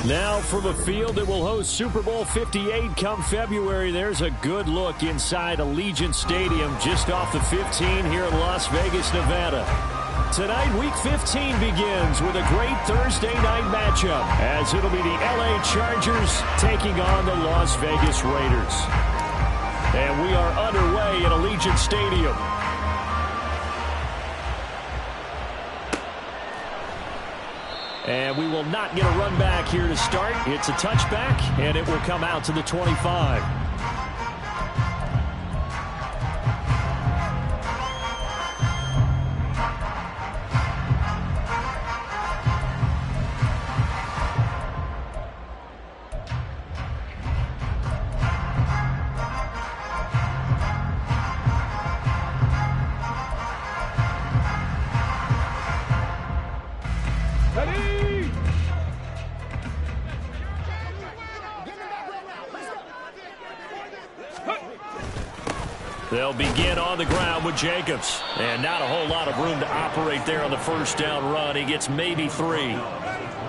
Now from a field that will host Super Bowl 58 come February, there's a good look inside Allegiant Stadium just off the 15 here in Las Vegas, Nevada. Tonight, Week 15 begins with a great Thursday night matchup as it'll be the LA Chargers taking on the Las Vegas Raiders. And we are underway at Allegiant Stadium. And we will not get a run back here to start. It's a touchback, and it will come out to the 25. They'll begin on the ground with Jacobs. And not a whole lot of room to operate there on the first down run. He gets maybe 3.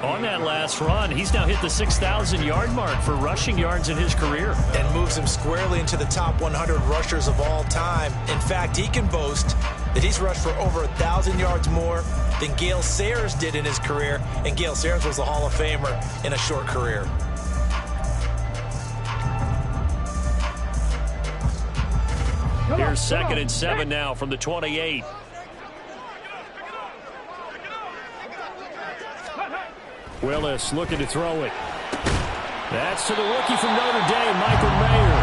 On that last run, he's now hit the 6,000-yard mark for rushing yards in his career. And moves him squarely into the top 100 rushers of all time. In fact, he can boast that he's rushed for over 1,000 yards more than Gale Sayers did in his career. And Gale Sayers was a Hall of Famer in a short career. Here's 2nd and 7 now from the 28. Willis looking to throw it. That's to the rookie from Notre Dame, Michael Mayer.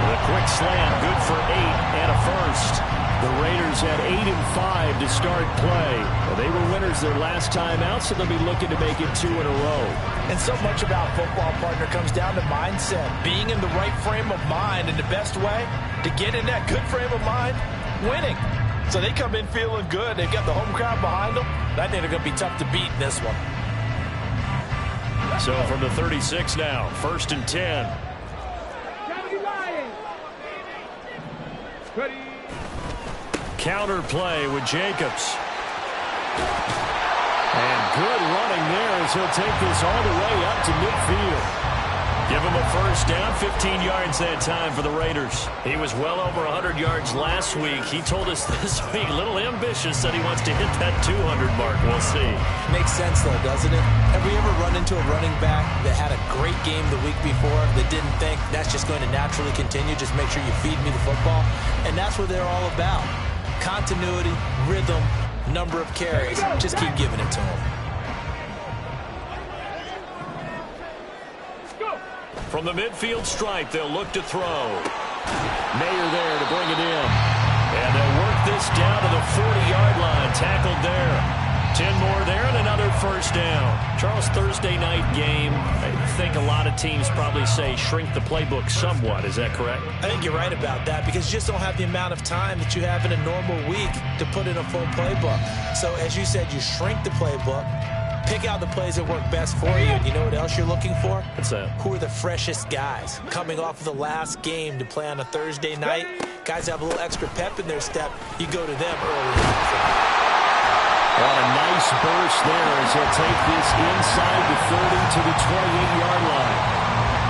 With a quick slant, good for 8 and a first. The Raiders had 8 and 5 to start play. Well, they were winners their last time out, so they'll be looking to make it 2 in a row. And so much about football, partner, comes down to mindset. Being in the right frame of mind, and the best way to get in that good frame of mind, winning. So they come in feeling good. They've got the home crowd behind them. I think they're going to be tough to beat in this one. So from the 36 now, 1st and 10. Counter play with Jacobs. And good running there as he'll take this all the way up to midfield. Give him a first down, 15 yards that time for the Raiders. He was well over 100 yards last week. He told us this week, a little ambitious, that he wants to hit that 200 mark. We'll see. Makes sense, though, doesn't it? Have we ever run into a running back that had a great game the week before that didn't think that's just going to naturally continue? Just make sure you feed me the football. And that's what they're all about. Continuity, rhythm, number of carries. Just keep giving it to him. From the midfield stripe, they'll look to throw. Mayer there to bring it in. And they'll work this down to the 40-yard line. Tackled there. 10 more there and another first down. Charles, Thursday night game, I think a lot of teams probably say shrink the playbook somewhat. Is that correct? I think you're right about that because you just don't have the amount of time that you have in a normal week to put in a full playbook. So as you said, you shrink the playbook. Pick out the plays that work best for you. And you know what else you're looking for? What's that? Who are the freshest guys? Coming off of the last game to play on a Thursday night, guys have a little extra pep in their step. You go to them early. On a nice burst there as he'll take this inside the 30 to the 28-yard line.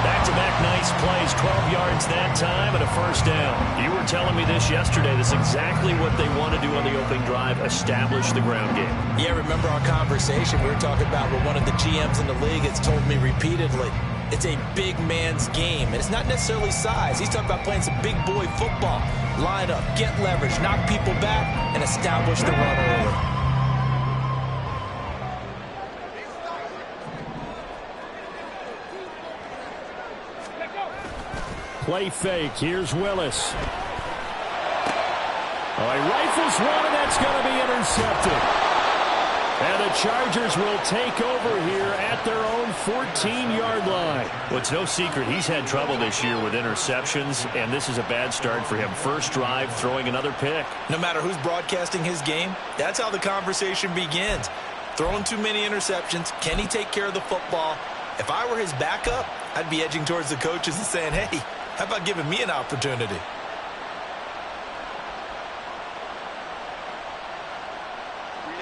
Back-to-back nice plays, 12 yards that time and a first down. You were telling me this yesterday. This is exactly what they want to do on the opening drive, establish the ground game. Yeah, remember our conversation we were talking about with one of the GMs in the league has told me repeatedly. It's a big man's game, and it's not necessarily size. He's talking about playing some big boy football. Line up, get leverage, knock people back, and establish the run early. Play fake. Here's Willis. Oh, he rifles one, and that's going to be intercepted. And the Chargers will take over here at their own 14-yard line. Well, it's no secret he's had trouble this year with interceptions, and this is a bad start for him. First drive, throwing another pick. No matter who's broadcasting his game, that's how the conversation begins. Throwing too many interceptions, can he take care of the football? If I were his backup, I'd be edging towards the coaches and saying, hey, how about giving me an opportunity?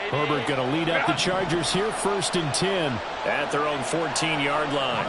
Herbert going to lead up the Chargers here, 1st and 10. At their own 14-yard line.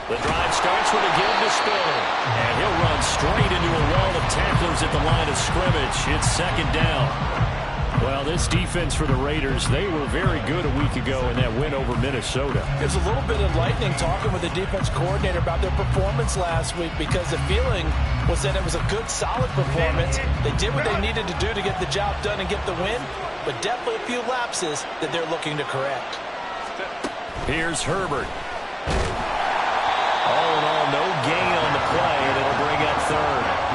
The drive starts with a give to Spiller. And he'll run straight into a wall of tacklers at the line of scrimmage. It's 2nd down. Well, this defense for the Raiders, they were very good a week ago in that win over Minnesota. There's a little bit of lightning talking with the defense coordinator about their performance last week, because the feeling was that it was a good, solid performance. They did what they needed to do to get the job done and get the win, but definitely a few lapses that they're looking to correct. Here's Herbert. All in all, no gain on the play, and it'll bring up 3rd.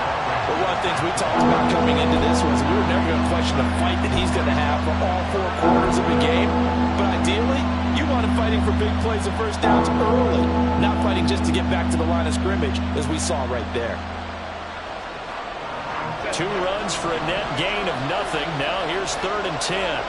But one of the things we talked about coming into this was we were never going to question the fight that he's going to have for all 4 quarters of the game. But ideally, you want him fighting for big plays and first downs early, not fighting just to get back to the line of scrimmage, as we saw right there. 2 runs for a net gain of nothing. Now here's 3rd and 10.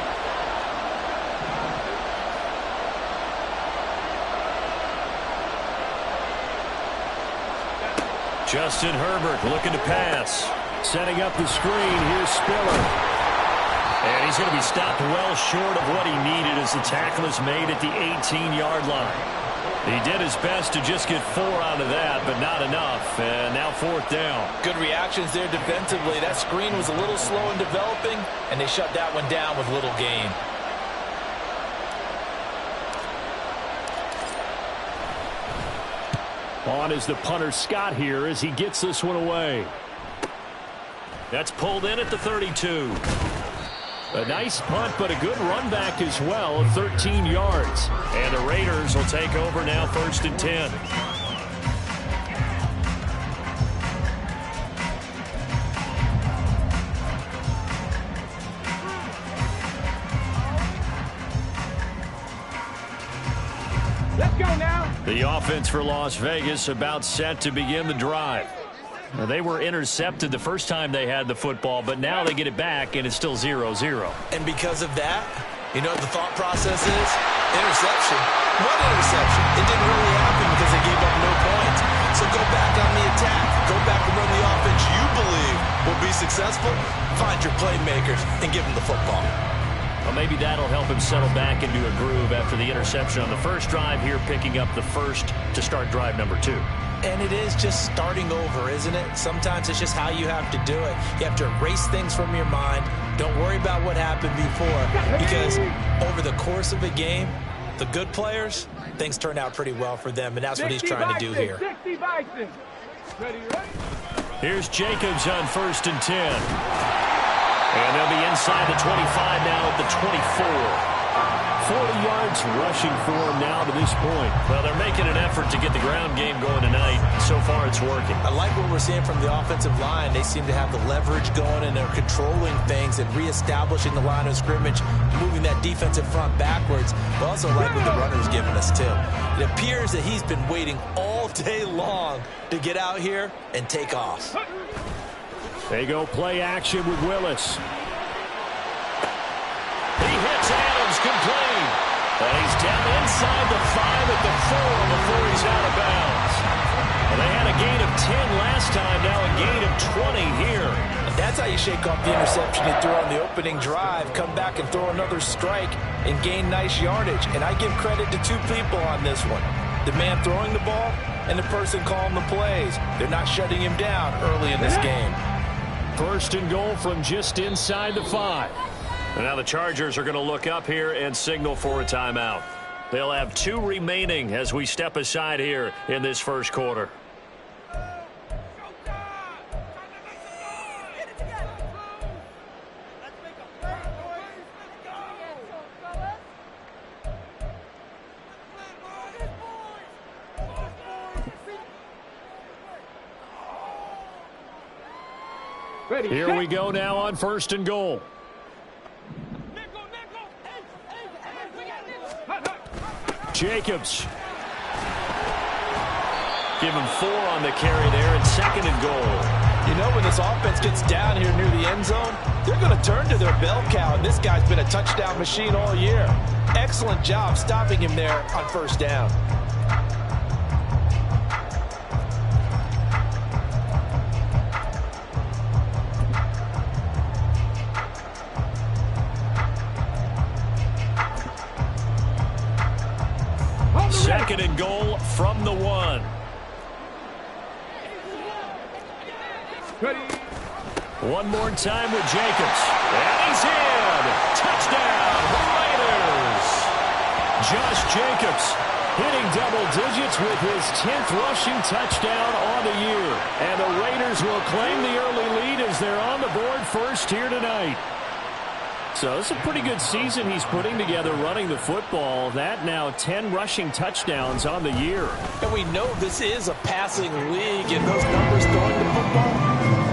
Justin Herbert looking to pass. Setting up the screen. Here's Spiller. And he's going to be stopped well short of what he needed as the tackle is made at the 18-yard line. He did his best to just get 4 out of that, but not enough. And now 4th down. Good reactions there defensively. That screen was a little slow in developing, and they shut that one down with little gain. On is the punter Scott here as he gets this one away. That's pulled in at the 32. A nice punt, but a good run back as well of 13 yards. And the Raiders will take over now, 1st and 10. Let's go now. The offense for Las Vegas about set to begin the drive. Now, they were intercepted the first time they had the football, but now they get it back, and it's still 0-0. And because of that, you know what the thought process is? Interception. What interception? It didn't really happen because they gave up no points. So go back on the attack. Go back and run the offense you believe will be successful. Find your playmakers and give them the football. Well, maybe that'll help him settle back into a groove after the interception on the first drive here, picking up the first to start drive number 2. And it is just starting over, isn't it? Sometimes it's just how you have to do it. You have to erase things from your mind. Don't worry about what happened before, because over the course of a game, the good players, things turn out pretty well for them, and that's what he's trying to do here. Here's Jacobs on 1st and 10. And they'll be inside the 25 now at the 24. 40 yards rushing for him now to this point. Well, they're making an effort to get the ground game going tonight. So far, it's working. I like what we're seeing from the offensive line. They seem to have the leverage going, and they're controlling things and reestablishing the line of scrimmage, moving that defensive front backwards. But also like what the runner's giving us, too. It appears that he's been waiting all day long to get out here and take off. They go play action with Willis. He hits Adams, complete. And he's down inside the 5 at the 4 before he's out of bounds. Well, they had a gain of 10 last time, now a gain of 20 here. And that's how you shake off the interception he threw on the opening drive, come back and throw another strike and gain nice yardage. And I give credit to 2 people on this one. The man throwing the ball and the person calling the plays. They're not shutting him down early in this game. 1st and goal from just inside the 5. And now the Chargers are going to look up here and signal for a timeout. They'll have 2 remaining as we step aside here in this first quarter. Here we go now on 1st and goal. Jacobs. Give him 4 on the carry there, and 2nd and goal. You know, when this offense gets down here near the end zone, they're going to turn to their bell cow, and this guy's been a touchdown machine all year. Excellent job stopping him there on 1st down. Second and goal from the 1. One more time with Jacobs. And he's in. Touchdown, the Raiders. Josh Jacobs hitting double digits with his 10th rushing touchdown on the year. And the Raiders will claim the early lead as they're on the board first here tonight. So it's a pretty good season he's putting together running the football. That now 10 rushing touchdowns on the year. And we know this is a passing league, and those numbers throwing the football,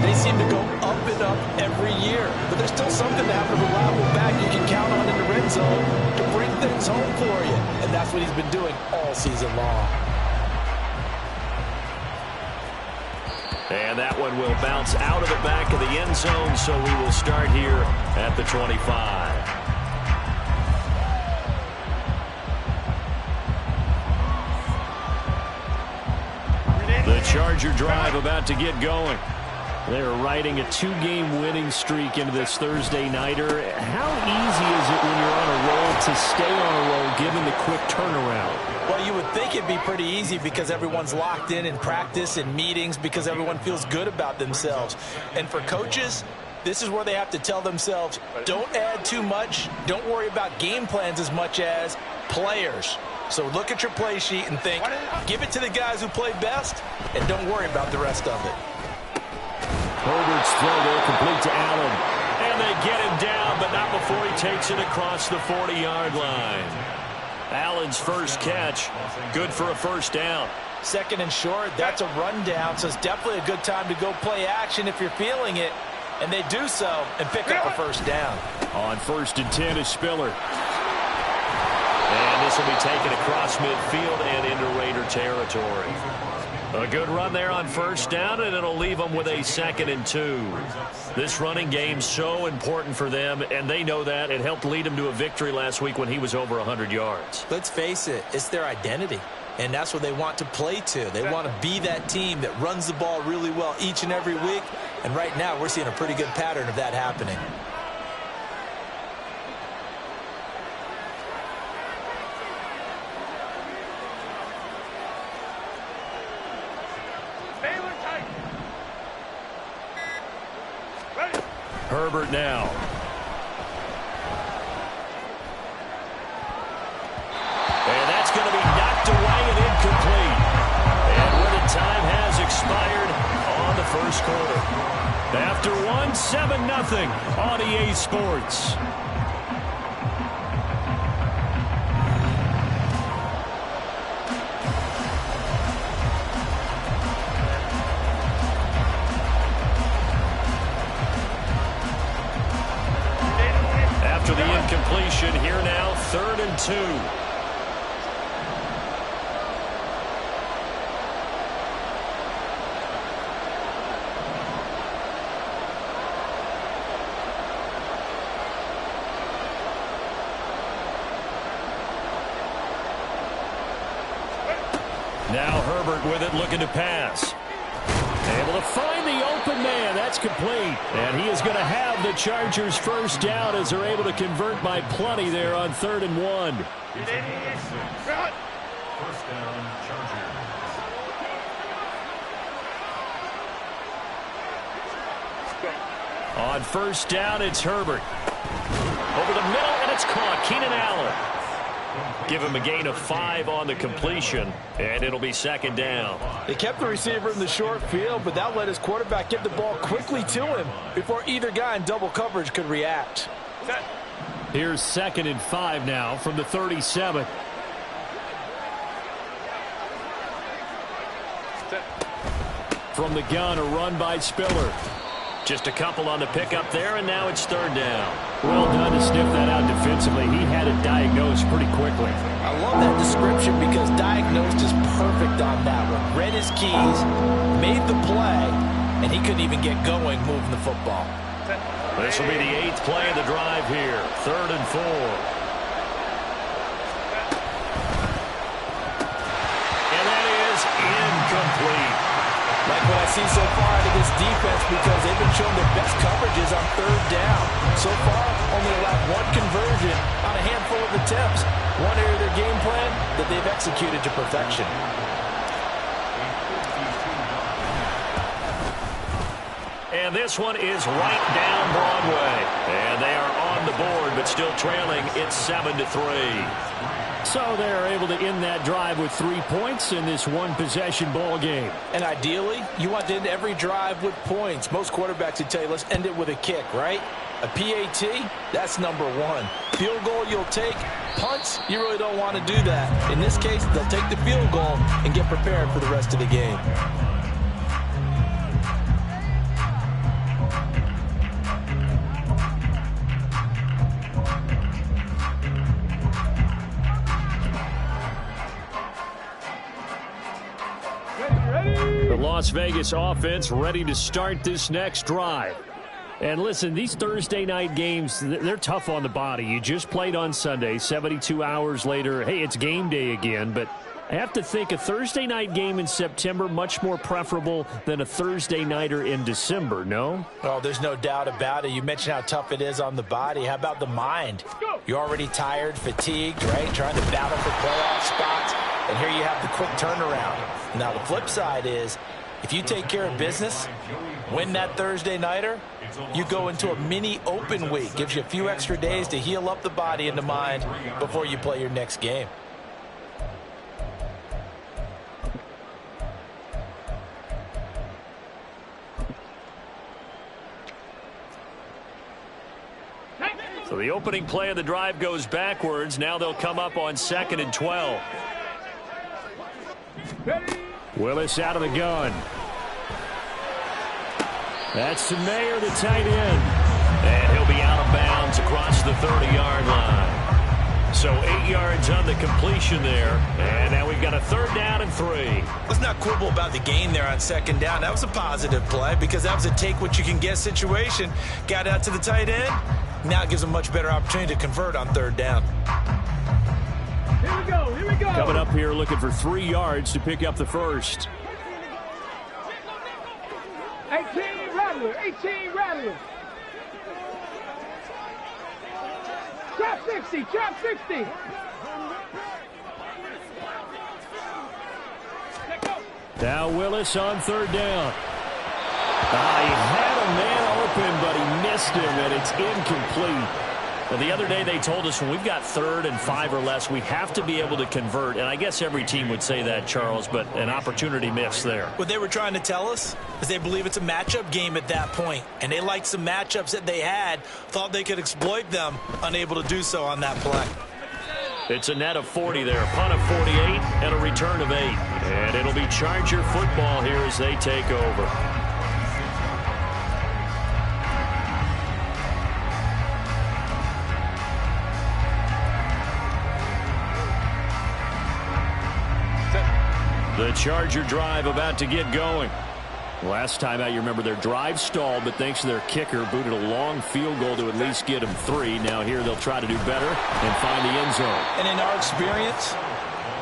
they seem to go up and up every year. But there's still something to have a reliable back you can count on in the red zone to bring things home for you. And that's what he's been doing all season long. And that one will bounce out of the back of the end zone, so we will start here at the 25. The Charger drive about to get going. They're riding a 2-game winning streak into this Thursday nighter. How easy is it when you're on a roll to stay on a roll given the quick turnaround? Well, you would think it'd be pretty easy because everyone's locked in practice and meetings because everyone feels good about themselves. And for coaches, this is where they have to tell themselves, don't add too much. Don't worry about game plans as much as players. So look at your play sheet and think, give it to the guys who play best, and don't worry about the rest of it. Herbert's throw there complete to Allen. And they get him down, but not before he takes it across the 40-yard line. Allen's first catch, good for a 1st down. 2nd and short, that's a rundown, so it's definitely a good time to go play action if you're feeling it. And they do so and pick up a 1st down. On 1st and 10 is Spiller. And this will be taken across midfield and into Raider territory. A good run there on 1st down, and it'll leave them with a 2nd and 2. This running game's so important for them, and they know that. It helped lead them to a victory last week when he was over 100 yards. Let's face it, it's their identity, and that's what they want to play to. They want to be that team that runs the ball really well each and every week, and right now we're seeing a pretty good pattern of that happening. Herbert now. And that's going to be knocked away and incomplete. And when the time has expired on the 1st quarter. After 7-0 on EA Sports. After the incompletion, here now, 3rd and 2. Now Herbert with it, looking to pass. Able to find the open man. That's complete. And he is going to have the Chargers' 1st down as they're able to convert by plenty there on 3rd and 1. 1st down, Chargers. On 1st down, it's Herbert. Over the middle, and it's caught. Keenan Allen. Give him a gain of 5 on the completion, and it'll be 2nd down. They kept the receiver in the short field, but that let his quarterback get the ball quickly to him before either guy in double coverage could react. Here's 2nd and 5 now from the 37. From the gun, a run by Spiller. Just a couple on the pickup there, and now it's third down. Well done to sniff that out defensively. He had it diagnosed pretty quickly. I love that description because diagnosed is perfect on that one. Read his keys, made the play, and he couldn't even get going moving the football. This will be the 8th play of the drive here. 3rd and 4. And that is incomplete. Like what I see so far out of this defense because they've been showing their best coverages on 3rd down. So far, only allowed 1 conversion on a handful of attempts. One area of their game plan that they've executed to perfection. And this one is right down Broadway. And they are on the board, but still trailing. It's 7-3. So they're able to end that drive with 3 points in this one-possession ball game. And ideally, you want to end every drive with points. Most quarterbacks would tell you, let's end it with a kick, right? A PAT, that's number 1. Field goal you'll take. Punts, you really don't want to do that. In this case, they'll take the field goal and get prepared for the rest of the game. The Las Vegas offense ready to start this next drive. And listen, these Thursday night games, they're tough on the body. You just played on Sunday, 72 hours later. Hey, it's game day again, but I have to think a Thursday night game in September much more preferable than a Thursday nighter in December, no? Oh, there's no doubt about it. You mentioned how tough it is on the body. How about the mind? You're already tired, fatigued, right? Trying to battle for playoff spots. And here you have the quick turnaround. Now, the flip side is, if you take care of business, win that Thursday nighter, you go into a mini open week. Gives you a few extra days to heal up the body and the mind before you play your next game. So the opening play of the drive goes backwards. Now they'll come up on 2nd and 12. Willis out of the gun. That's to Mayer, the tight end. And he'll be out of bounds across the 30-yard line. So 8 yards on the completion there. And now we've got a 3rd down and 3. Let's not quibble about the gain there on 2nd down. That was a positive play because that was a take-what-you-can-get situation. Got out to the tight end. Now it gives them a much better opportunity to convert on 3rd down. Here we go, here we go. Coming up here looking for 3 yards to pick up the first. 18 Rattler, 18 Rattler. Trap 60, trap 60. Now Willis on 3rd down. He had a man open, but he missed him, and it's incomplete. Now, the other day they told us when we've got 3rd and 5 or less, we have to be able to convert. And I guess every team would say that, Charles, but an opportunity missed there. What they were trying to tell us is they believe it's a matchup game at that point. And they liked some matchups that they had, thought they could exploit them, unable to do so on that play. It's a net of 40 there. Punt of 48 and a return of 8. And it'll be Charger football here as they take over. The Charger drive about to get going. Last time out, you remember their drive stalled, but thanks to their kicker, booted a long field goal to at least get them 3. Now here they'll try to do better and find the end zone. And in our experience,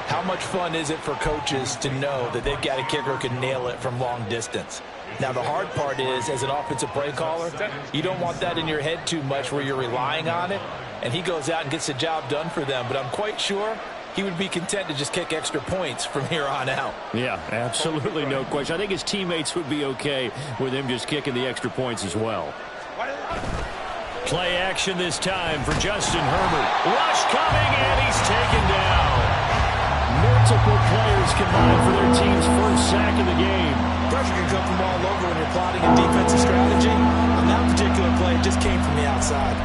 how much fun is it for coaches to know that they've got a kicker who can nail it from long distance? Now, the hard part is, as an offensive play caller, you don't want that in your head too much where you're relying on it, and he goes out and gets the job done for them. But I'm quite sure he would be content to just kick extra points from here on out. Yeah, absolutely no question. I think his teammates would be okay with him just kicking the extra points as well. Play action this time for Justin Herbert. Rush coming, and he's taken down. Multiple players combined for their team's first sack of the game. Pressure can come from all over when you're plotting a defensive strategy. On that particular play, it just came from the outside.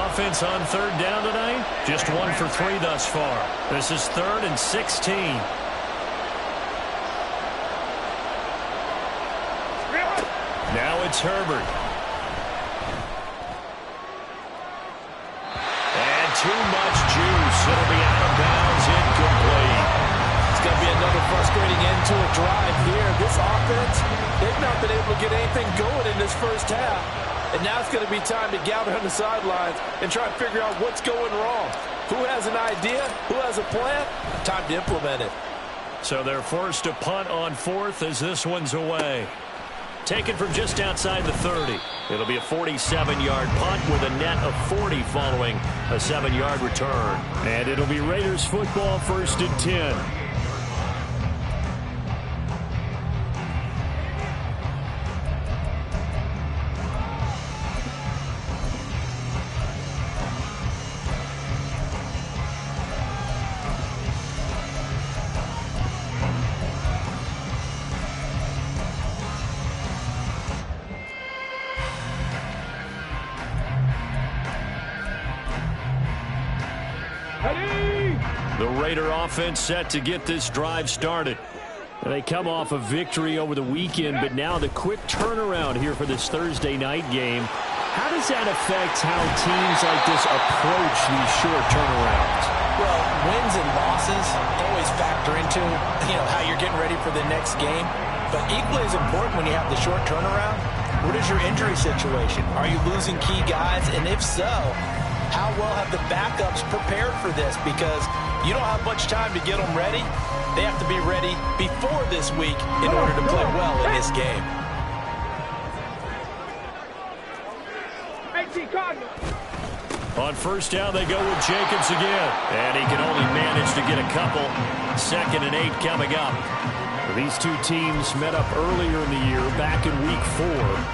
offense on third down tonight? Just 1 for 3 thus far. This is 3rd and 16. Now it's Herbert. And too much juice. It'll be out of bounds, incomplete. It's going to be another frustrating end to a drive here. This offense, they've not been able to get anything going in this first half. And now it's going to be time to gather on the sidelines and try and figure out what's going wrong. Who has an idea? Who has a plan? Time to implement it. So they're forced to punt on 4th as this one's away. Taken from just outside the 30. It'll be a 47-yard punt with a net of 40 following a 7-yard return. And it'll be Raiders football, 1st and 10. The Raider offense set to get this drive started. They come off a victory over the weekend, but now the quick turnaround here for this Thursday night game. How does that affect how teams like this approach these short turnarounds? Well, wins and losses always factor into, how you're getting ready for the next game. But equally as important when you have the short turnaround, what is your injury situation? Are you losing key guys? And if so, how well have the backups prepared for this? Because you don't have much time to get them ready. They have to be ready before this week in order to play well in this game. On first down, they go with Jacobs again. And he can only manage to get a couple. 2nd and 8 coming up. These two teams met up earlier in the year, back in week 4.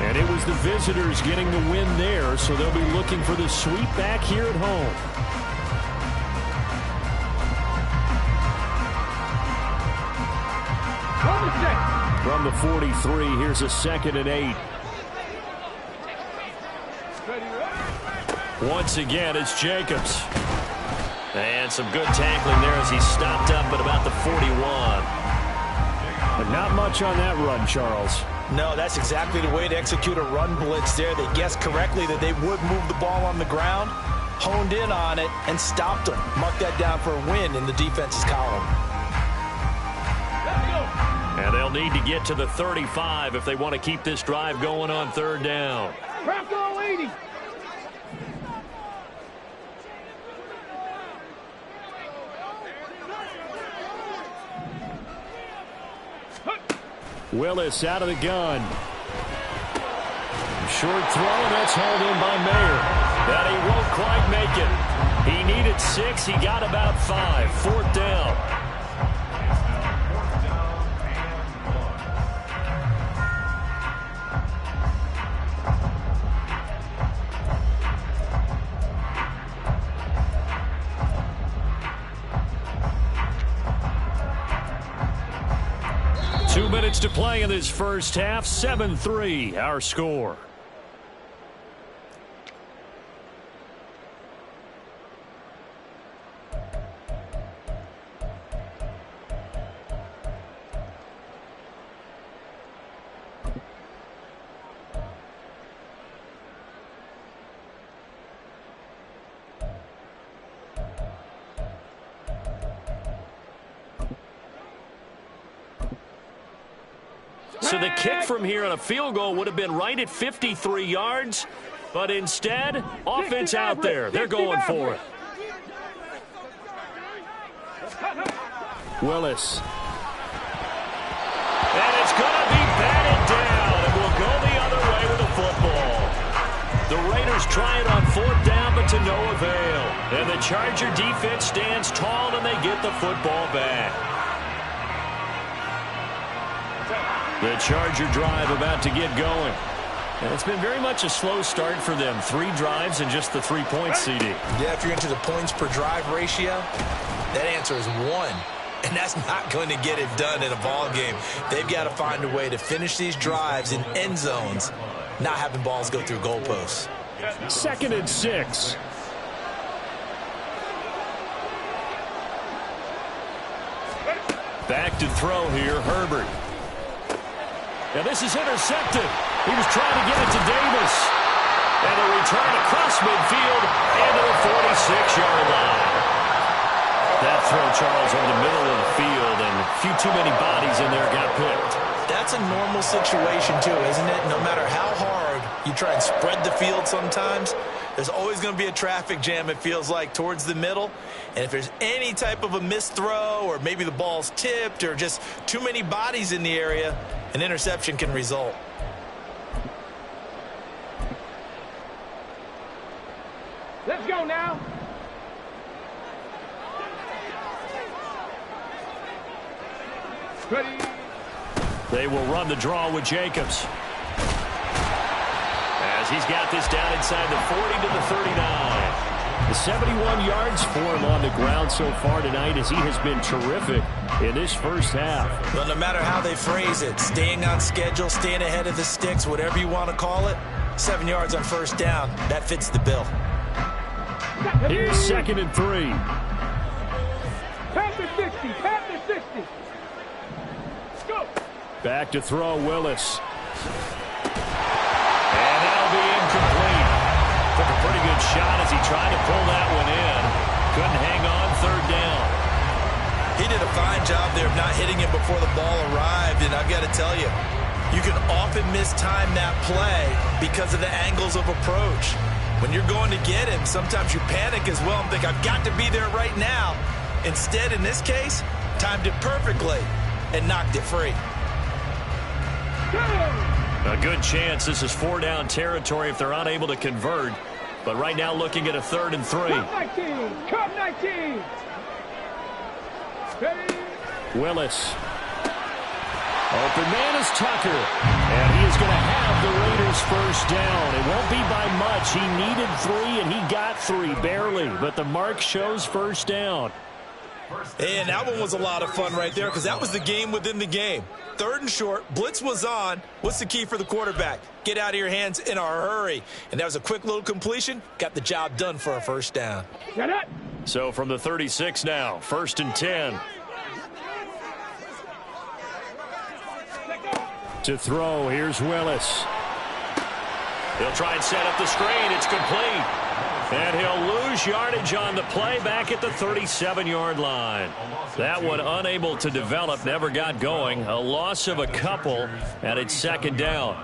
And it was the visitors getting the win there, so they'll be looking for the sweep back here at home. From the 43, here's a 2nd and 8. Once again, it's Jacobs. And some good tackling there as he stopped up at about the 41. But not much on that run, Charles. No, that's exactly the way to execute a run blitz there. They guessed correctly that they would move the ball on the ground, honed in on it, and stopped them. Mark that down for a win in the defense's column. And they'll need to get to the 35 if they want to keep this drive going on 3rd down. Bronco 80. Willis out of the gun. Short throw, and that's hauled in by Mayer. But he won't quite make it. He needed 6. He got about 5. 4th down. To play in this first half. 7-3 our score. So the kick from here on a field goal would have been right at 53 yards. But instead, offense out there. They're going for it. Willis. And it's going to be batted down. And we'll go the other way with the football. The Raiders try it on 4th down, but to no avail. And the Charger defense stands tall, and they get the football back. The Charger drive about to get going. And it's been very much a slow start for them. 3 drives and just the 3 points, CD. Yeah, if you're into the points per drive ratio, that answer is 1. And that's not going to get it done in a ball game. They've got to find a way to finish these drives in end zones, not having balls go through goalposts. 2nd and 6. Back to throw here, Herbert. And this is intercepted. He was trying to get it to Davis. And a return across midfield into the 46-yard line. That throw, Charles, over the middle of the field, and a few too many bodies in there got picked. That's a normal situation, too, isn't it? No matter how hard you try and spread the field sometimes, there's always going to be a traffic jam, it feels like, towards the middle. And if there's any type of a missed throw, or maybe the ball's tipped, or just too many bodies in the area, an interception can result. Let's go now. Ready. They will run the draw with Jacobs. As he's got this down inside the 40 to the 39. The 71 yards for him on the ground so far tonight, as he has been terrific in this first half. Well, no matter how they phrase it, staying on schedule, staying ahead of the sticks, whatever you want to call it, 7 yards on first down, that fits the bill. Here's 2nd and 3. Past the 60. Past the 60. Let's go. Back to throw, Willis. And that'll be incomplete. Took a pretty good shot as he tried to pull that one in. Couldn't hang on 3rd down. He did a fine job there of not hitting it before the ball arrived, and I've got to tell you, you can often mistime that play because of the angles of approach. When you're going to get him, sometimes you panic as well and think, I've got to be there right now. Instead, in this case, timed it perfectly and knocked it free. A good chance this is 4-down territory if they're unable to convert. But right now looking at a 3rd and 3. Cup 19. Cup 19. Ready. Willis. Open man is Tucker. And he is going to have the Raiders first down. It won't be by much. He needed 3 and he got 3 barely. But the mark shows first down. And that one was a lot of fun right there because that was the game within the game. 3rd and short, blitz was on. What's the key for the quarterback? Get out of your hands in a hurry. And that was a quick little completion. Got the job done for a first down. Get it. So from the 36 now, 1st and 10. To throw, here's Willis. He'll try and set up the screen. It's complete. And he'll lose yardage on the play back at the 37-yard line. That one unable to develop, never got going. A loss of a couple, and it's 2nd down.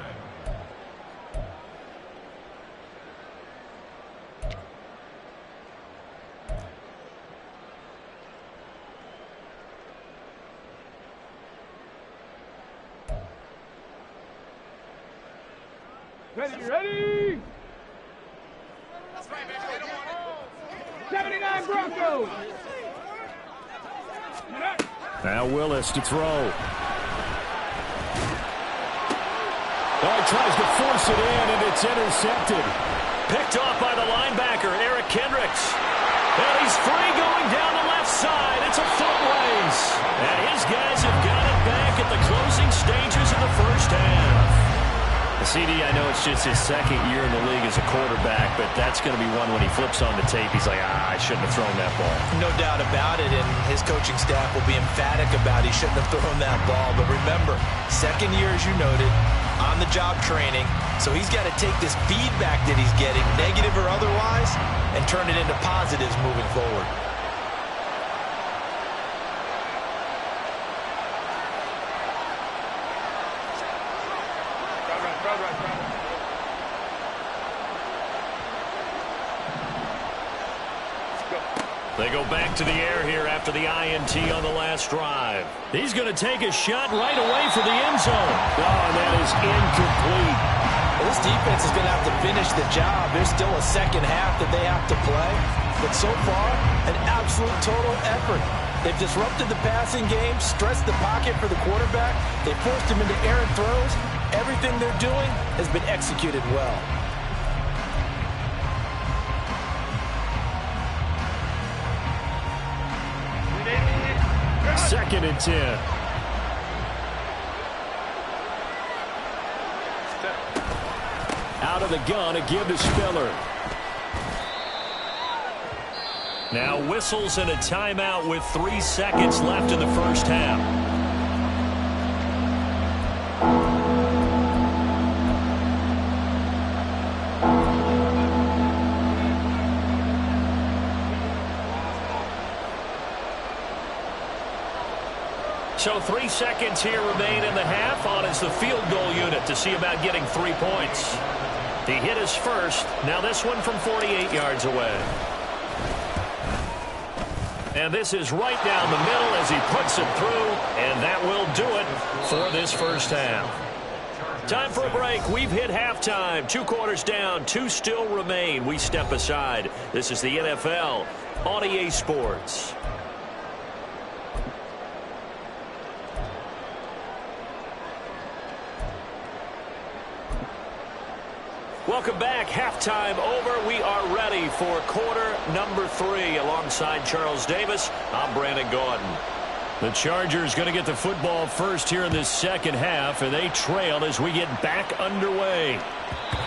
Ready. 79 Broncos. Now Willis to throw. Oh, he tries to force it in, and it's intercepted. Picked off by the linebacker, Eric Kendricks. And he's free going down the left side. It's a foot race. And his guys have got it back at the closing stages of the first half. CD, I know it's just his 2nd year in the league as a quarterback, but that's going to be one when he flips on the tape. He's like, I shouldn't have thrown that ball. No doubt about it, and his coaching staff will be emphatic about he shouldn't have thrown that ball. But remember, 2nd year, as you noted, on-the-job training. So he's got to take this feedback that he's getting, negative or otherwise, and turn it into positives moving forward. They go back to the air here after the INT on the last drive. He's going to take a shot right away for the end zone. Oh, and that is incomplete. Well, this defense is going to have to finish the job. There's still a 2nd half that they have to play. But so far, an absolute total effort. They've disrupted the passing game, stressed the pocket for the quarterback. They forced him into errant throws. Everything they're doing has been executed well. Second and 10. Out of the gun, a give to Spiller. Now whistles and a timeout with 3 seconds left in the first half. So 3 seconds here remain in the half. On is the field goal unit to see about getting 3 points. He hit his first. Now this one from 48 yards away. And this is right down the middle as he puts it through. And that will do it for this first half. Time for a break. We've hit halftime. 2 quarters down. 2 still remain. We step aside. This is the NFL on EA Sports. Welcome back. Halftime over. We are ready for quarter number 3. Alongside Charles Davis, I'm Brandon Gordon. The Chargers going to get the football first here in this second half, and they trail as we get back underway.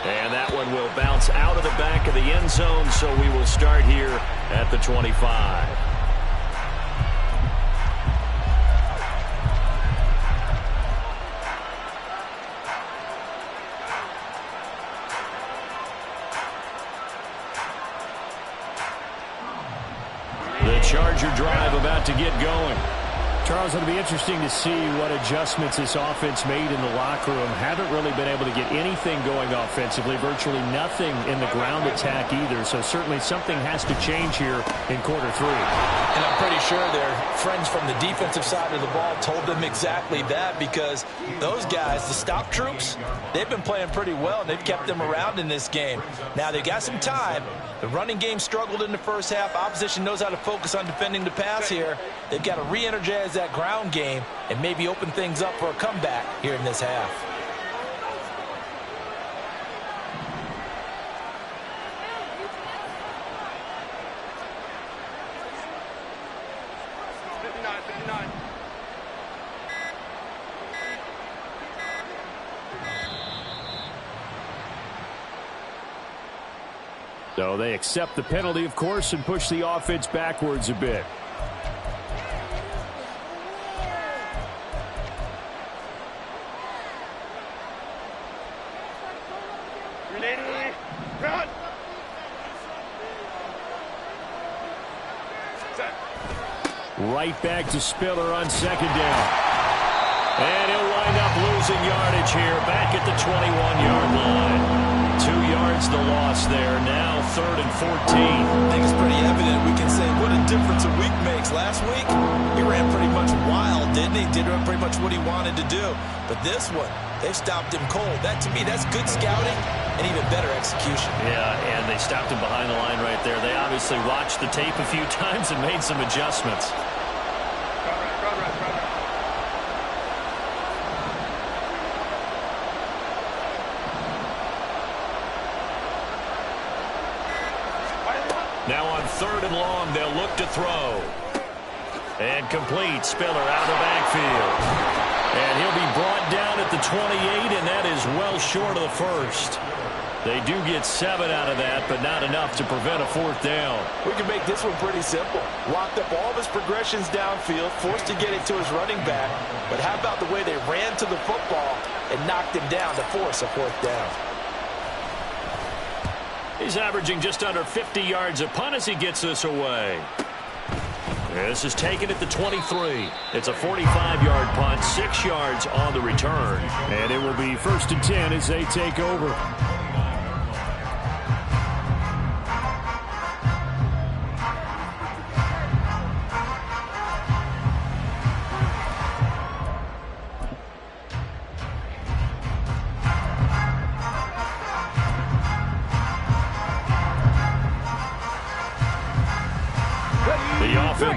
And that one will bounce out of the back of the end zone, so we will start here at the 25. Charger drive about to get going. Charles, it'll be interesting to see what adjustments this offense made in the locker room. Haven't really been able to get anything going offensively, virtually nothing in the ground attack either. So certainly something has to change here in quarter 3. And I'm pretty sure their friends from the defensive side of the ball told them exactly that, because those guys, the stop troops, they've been playing pretty well, and they've kept them around in this game. Now they got some time. The running game struggled in the first half. Opposition knows how to focus on defending the pass here. They've got to re-energize that ground game and maybe open things up for a comeback here in this half. So they accept the penalty, of course, and push the offense backwards a bit. Right back to Spiller on second down. And he'll wind up losing yardage here back at the 21-yard line. 2 yards the loss there. Now 3rd and 14. I think it's pretty evident. We can say what a difference a week makes. Last week, he ran pretty much wild, didn't he? Did pretty much what he wanted to do. But this one, they stopped him cold. That, to me, that's good scouting and even better execution. Yeah, and they stopped him behind the line right there. They obviously watched the tape a few times and made some adjustments. Now on 3rd and long, they'll look to throw. And complete. Spiller out of the backfield. And he'll be brought down at the 28, and that is well short of the first. They do get 7 out of that, but not enough to prevent a 4th down. We can make this one pretty simple. Locked up all of his progressions downfield, forced to get it to his running back. But how about the way they ran to the football and knocked him down to force a 4th down? He's averaging just under 50 yards a punt as he gets this away. This is taken at the 23. It's a 45-yard punt, 6 yards on the return. And it will be 1st and 10 as they take over.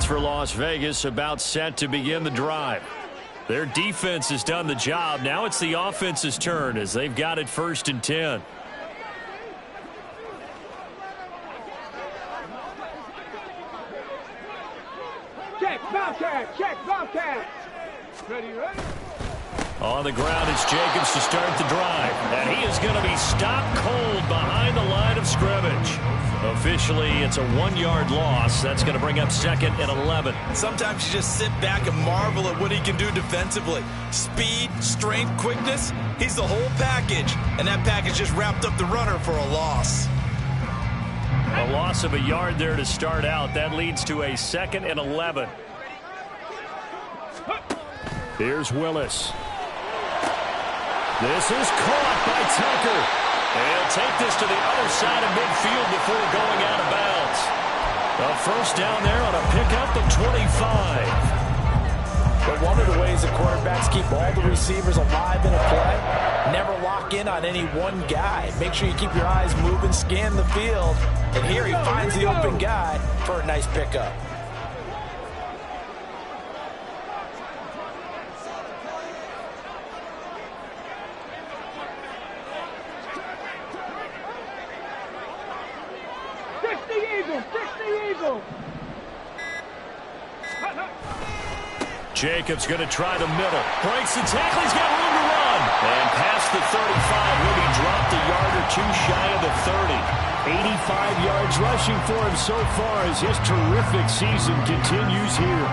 For Las Vegas about set to begin the drive. Their defense has done the job. Now it's the offense's turn as they've got it 1st and 10. Check, Bobcat. Check, Bobcat. Ready, ready? On the ground, it's Jacobs to start the drive. And he is going to be stopped cold behind the line of scrimmage. Officially, it's a 1-yard loss. That's going to bring up 2nd and 11. Sometimes you just sit back and marvel at what he can do defensively. Speed, strength, quickness. He's the whole package. And that package just wrapped up the runner for a loss. A loss of a yard there to start out. That leads to a 2nd and 11. Here's Willis. This is caught by Tucker. They'll take this to the other side of midfield before going out of bounds. A first down there on a pickup of 25. But one of the ways the quarterbacks keep all the receivers alive in a play, never lock in on any one guy. Make sure you keep your eyes moving, scan the field. And here he finds the open guy for a nice pickup. Jacobs going to try the middle. Breaks the tackle. He's got room to run. And past the 35, will he dropped a yard or two shy of the 30. 85 yards rushing for him so far as his terrific season continues here.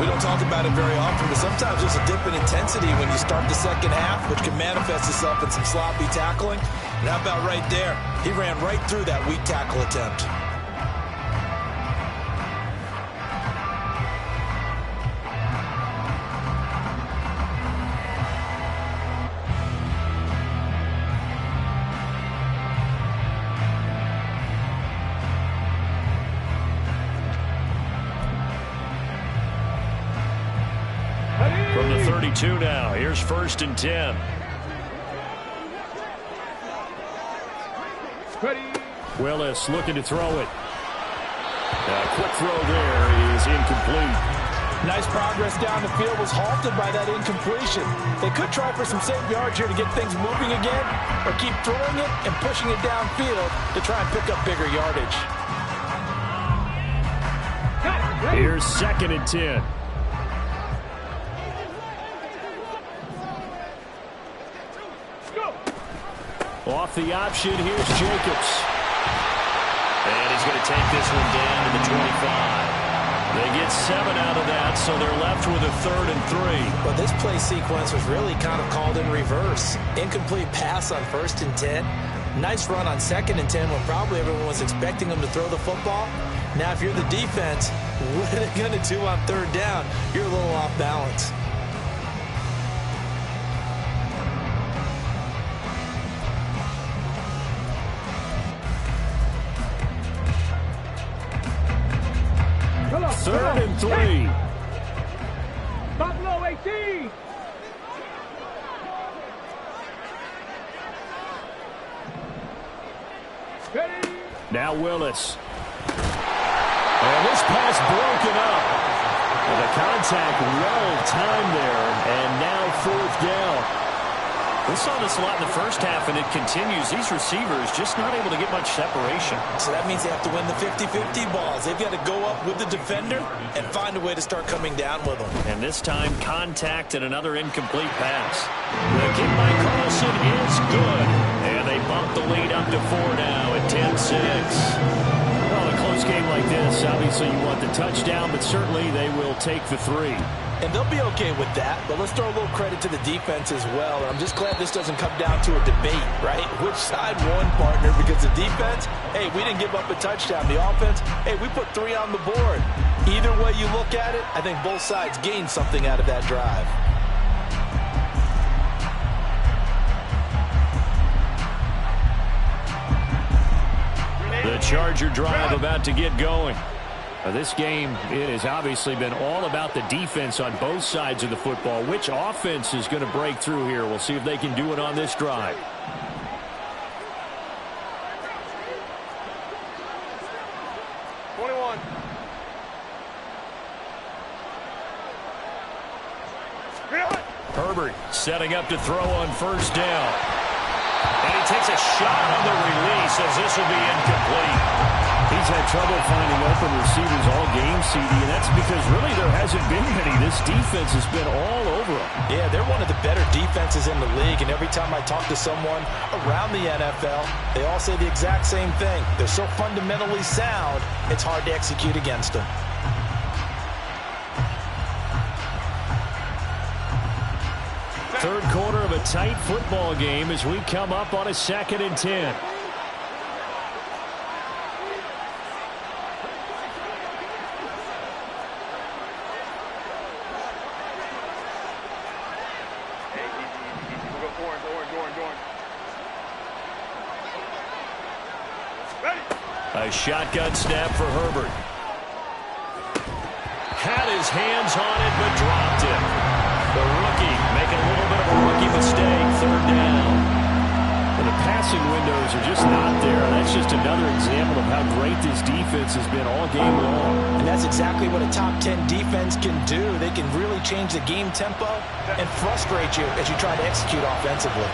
We don't talk about it very often, but sometimes there's a dip in intensity when you start the second half, which can manifest itself in some sloppy tackling. And how about right there? He ran right through that weak tackle attempt. From the 32 now, here's 1st and 10. Willis looking to throw it. A quick throw there is incomplete. Nice progress down the field, was halted by that incompletion. They could try for some safe yards here to get things moving again, or keep throwing it and pushing it downfield to try and pick up bigger yardage. Here's 2nd and 10. Off the option, here's Jacobs. And he's going to take this one down to the 25. They get 7 out of that, so they're left with a 3rd and 3. But this play sequence was really kind of called in reverse. Incomplete pass on 1st and 10. Nice run on 2nd and 10 when probably everyone was expecting them to throw the football. Now, if you're the defense, what are they going to do on 3rd down? You're a little off balance. Third and 3. Buffalo 18. Ready. Now Willis. And this pass broken up. And the contact well timed there. And now 4th down. We saw this a lot in the first half, and it continues. These receivers just not able to get much separation. So that means they have to win the 50-50 balls. They've got to go up with the defender and find a way to start coming down with them. And this time, contact and another incomplete pass. The kick by Carlson is good. And they bump the lead up to 4 now at 10-6. Well, in a close game like this, obviously you want the touchdown, but certainly they will take the 3. And they'll be okay with that, but let's throw a little credit to the defense as well. And I'm just glad this doesn't come down to a debate, right? Which side won, partner? Because the defense, hey, we didn't give up a touchdown. The offense, hey, we put 3 on the board. Either way you look at it, I think both sides gained something out of that drive. The Charger drive about to get going. This game, it has obviously been all about the defense on both sides of the football. Which offense is going to break through here? We'll see if they can do it on this drive. Herbert setting up to throw on 1st down. And he takes a shot on the release as this will be incomplete. He's had trouble finding open receivers all game, CD, and that's because really there hasn't been many. This defense has been all over him. Yeah, they're one of the better defenses in the league, and every time I talk to someone around the NFL, they all say the exact same thing. They're so fundamentally sound, it's hard to execute against them. Third quarter of a tight football game as we come up on a 2nd and 10. A shotgun snap for Herbert. Had his hands on it, but dropped it. The rookie making a little bit of a rookie mistake. 3rd down. And the passing windows are just not there. That's just another example of how great this defense has been all game long. And that's exactly what a top 10 defense can do. They can really change the game tempo and frustrate you as you try to execute offensively.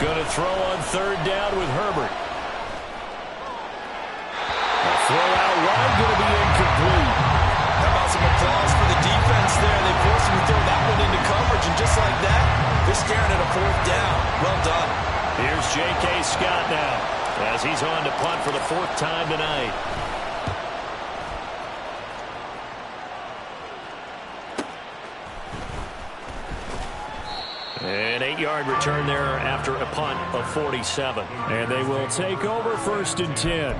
Going to throw on 3rd down with Herbert. A throw out wide, going to be incomplete. How about some applause for the defense there? They forced him to throw that one into coverage, and just like that, they're staring at a 4th down. Well done. Here's J.K. Scott now as he's on to punt for the 4th time tonight. An 8-yard return there after a punt of 47. And they will take over 1st and 10.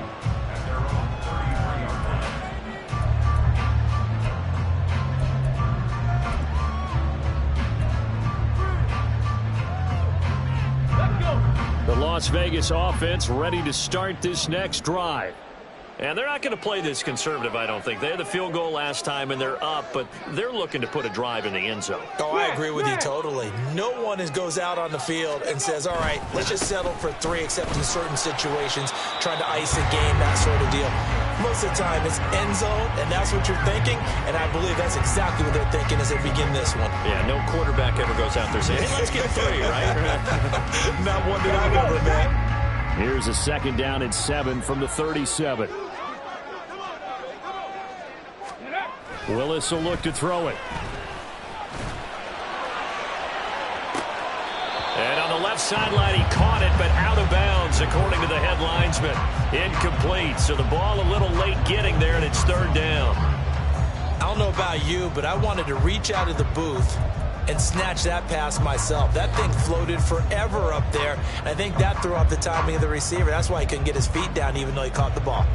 The Las Vegas offense ready to start this next drive. And they're not going to play this conservative, I don't think. They had the field goal last time, and they're up, but they're looking to put a drive in the end zone. Oh, I agree with you totally. No one goes out on the field and says, all right, let's just settle for 3, except in certain situations, trying to ice a game, that sort of deal. Most of the time, it's end zone, and that's what you're thinking, and I believe that's exactly what they're thinking as they begin this one. Yeah, no quarterback ever goes out there saying, hey, let's get 3, right? Not one that I've ever met. Here's a 2nd down and 7 from the 37. Willis will look to throw it. And on the left sideline, he caught it, but out of bounds, according to the head linesman. Incomplete, so the ball a little late getting there, and it's 3rd down. I don't know about you, but I wanted to reach out of the booth and snatch that pass myself. That thing floated forever up there, and I think that threw off the timing of the receiver. That's why he couldn't get his feet down even though he caught the ball.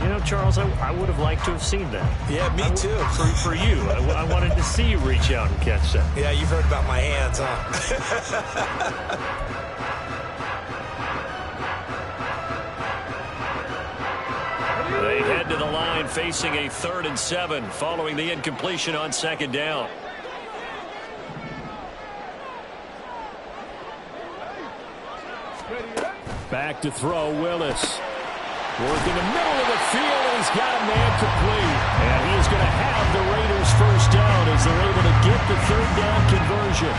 You know, Charles, I would have liked to have seen that. Yeah, me too. For you. I wanted to see you reach out and catch that. Yeah, you've heard about my hands, huh? They head to the line facing a 3rd and 7 following the incompletion on 2nd down. Back to throw, Willis. Working the middle of the field, and he's got a man complete. And he is going to have the Raiders 1st down as they're able to get the 3rd down conversion.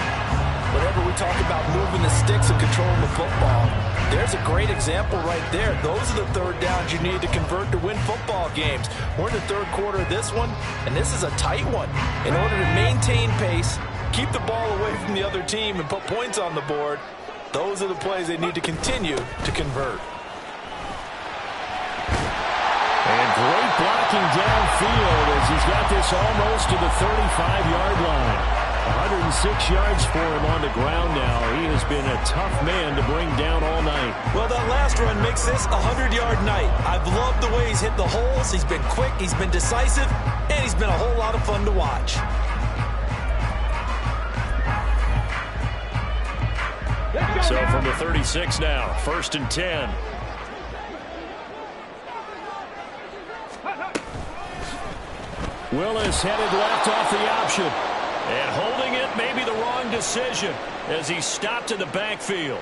Whenever we talk about moving the sticks and controlling the football, there's a great example right there. Those are the 3rd downs you need to convert to win football games. We're in the 3rd quarter of this one, and this is a tight one. In order to maintain pace, keep the ball away from the other team, and put points on the board, those are the plays they need to continue to convert. And great blocking downfield as he's got this almost to the 35-yard line. 106 yards for him on the ground now. He has been a tough man to bring down all night. Well, that last run makes this a 100-yard night. I've loved the way he's hit the holes. He's been quick, he's been decisive, and he's been a whole lot of fun to watch. So from the 36 now, 1st and 10. Willis headed left off the option. And holding it may be the wrong decision as he stopped in the backfield.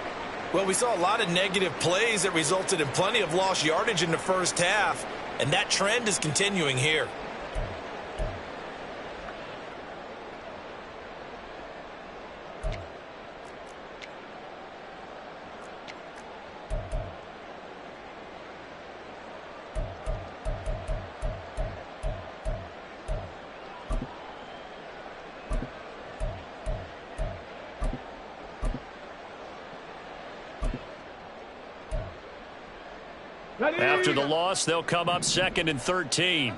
Well, we saw a lot of negative plays that resulted in plenty of lost yardage in the first half, and that trend is continuing here. After the loss, they'll come up 2nd and 13.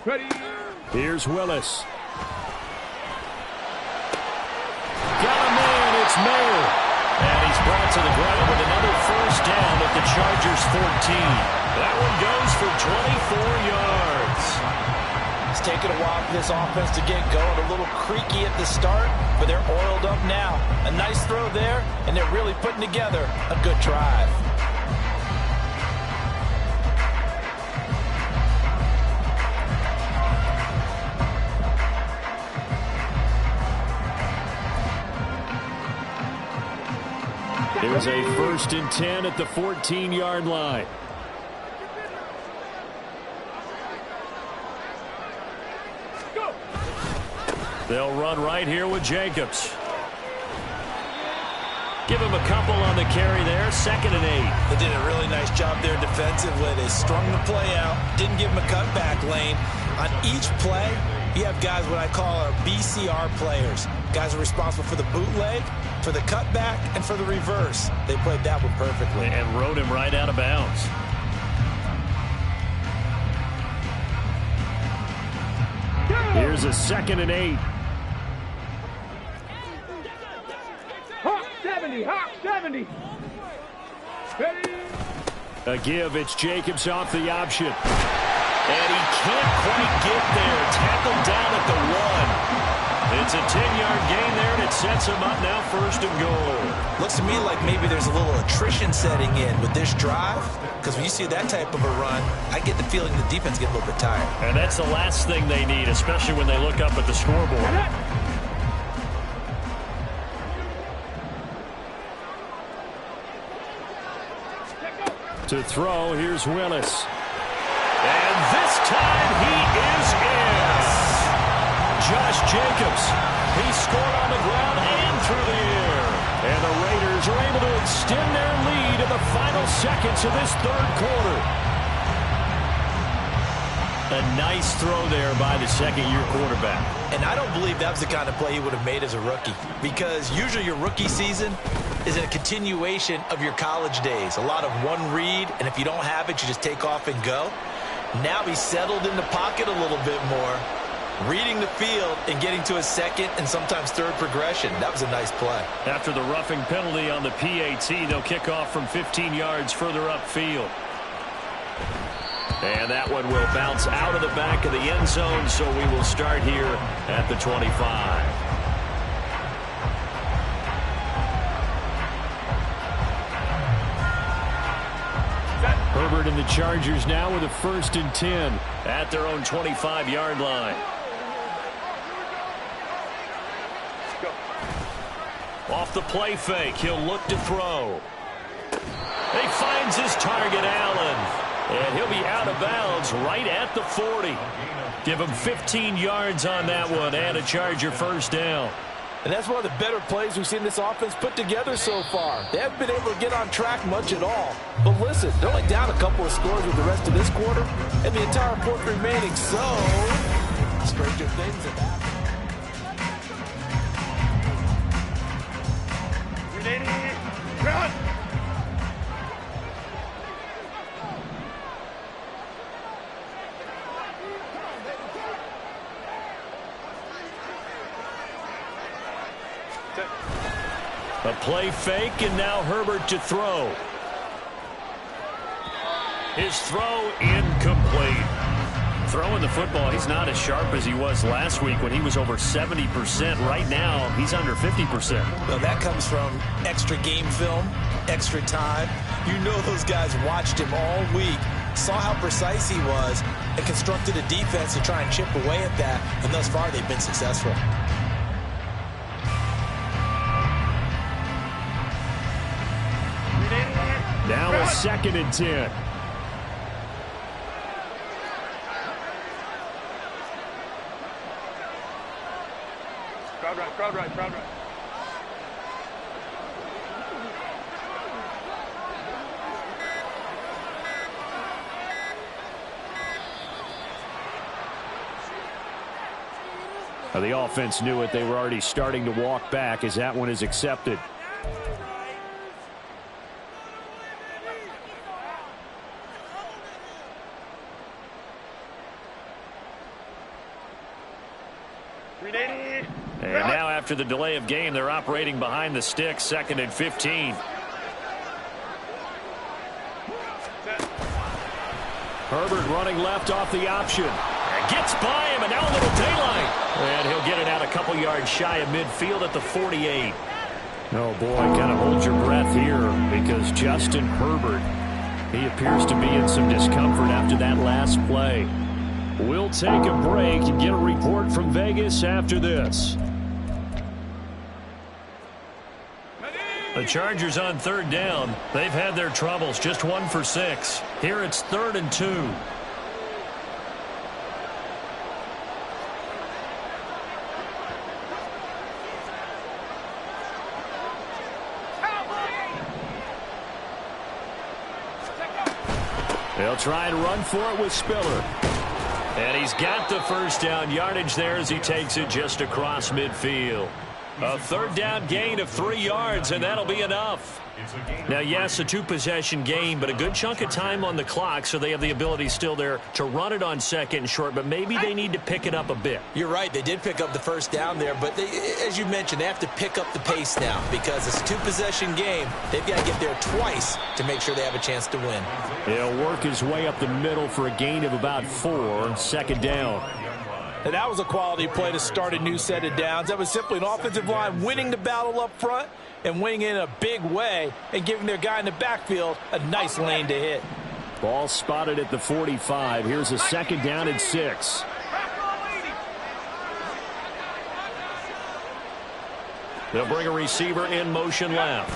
Ready. Here's Willis. Got a man, it's Mayer. And he's brought to the ground with another first down at the Chargers 14. That one goes for 24 yards. It's taken a while for this offense to get going. A little creaky at the start, but they're oiled up now. A nice throw there, and they're really putting together a good drive. It was a 1st and 10 at the 14-yard line. They'll run right here with Jacobs. Give him a couple on the carry there. 2nd and 8. They did a really nice job there defensively. They strung the play out, didn't give him a cutback lane. On each play, you have guys what I call our BCR players. Guys are responsible for the bootleg, for the cutback, and for the reverse. They played that one perfectly. And rode him right out of bounds. Here's a 2nd and 8. Hawk 70. Hawk 70. Ready. A give. It's Jacobs off the option. And he can't quite get there. Tackled down at the 1. It's a 10-yard gain there, and it sets him up now 1st and goal. Looks to me like maybe there's a little attrition setting in with this drive, because when you see that type of a run, I get the feeling the defense gets a little bit tired. And that's the last thing they need, especially when they look up at the scoreboard. To throw, here's Willis. And this time he is in. Josh Jacobs. He scored on the ground and through the air. And the Raiders are able to extend their lead in the final seconds of this 3rd quarter. A nice throw there by the 2nd-year quarterback. And I don't believe that was the kind of play he would have made as a rookie, because usually your rookie season is a continuation of your college days. A lot of one read, and if you don't have it, you just take off and go. Now he's settled in the pocket a little bit more, reading the field and getting to a 2nd and sometimes 3rd progression. That was a nice play. After the roughing penalty on the PAT, they'll kick off from 15 yards further upfield. And that one will bounce out of the back of the end zone, so we will start here at the 25. Herbert and the Chargers now with a 1st and 10 at their own 25-yard line. Off the play fake, he'll look to throw. He finds his target, Allen. And he'll be out of bounds right at the 40. Give him 15 yards on that one and a Charger 1st down. And that's one of the better plays we've seen this offense put together so far. They haven't been able to get on track much at all. But listen, they're only down a couple of scores with the rest of this quarter, and the entire 4th remaining. So, stranger things have happened. Run. A play fake, and now Herbert to throw. His throw incomplete. Throwing the football, he's not as sharp as he was last week when he was over 70%. Right now, he's under 50%. Well, that comes from extra game film, extra time. You know those guys watched him all week, saw how precise he was, and constructed a defense to try and chip away at that. And thus far, they've been successful. 2nd and 10. Crowd right. The offense knew it. They were already starting to walk back as that one is accepted. And now after the delay of game, they're operating behind the sticks, 2nd and 15. Herbert running left off the option. Gets by him, and now a little daylight. And he'll get it out a couple yards shy of midfield at the 48. Oh, boy, kind of hold your breath here because Justin Herbert, he appears to be in some discomfort after that last play. We'll take a break and get a report from Vegas after this. The Chargers on 3rd down. They've had their troubles, just 1 for 6. Here it's 3rd and 2. They'll try and run for it with Spiller. And he's got the first down yardage there as he takes it just across midfield. A 3rd down gain of 3 yards, and that'll be enough. Now, yes, a 2-possession game, but a good chunk of time on the clock, so they have the ability still there to run it on 2nd and short, but maybe they need to pick it up a bit. You're right. They did pick up the first down there, but as you mentioned, they have to pick up the pace now because it's a 2-possession game. They've got to get there twice to make sure they have a chance to win. He'll work his way up the middle for a gain of about 4, 2nd down. And that was a quality play to start a new set of downs. That was simply an offensive line winning the battle up front and winning in a big way and giving their guy in the backfield a nice lane to hit. Ball spotted at the 45. Here's a 2nd down and 6. They'll bring a receiver in motion left.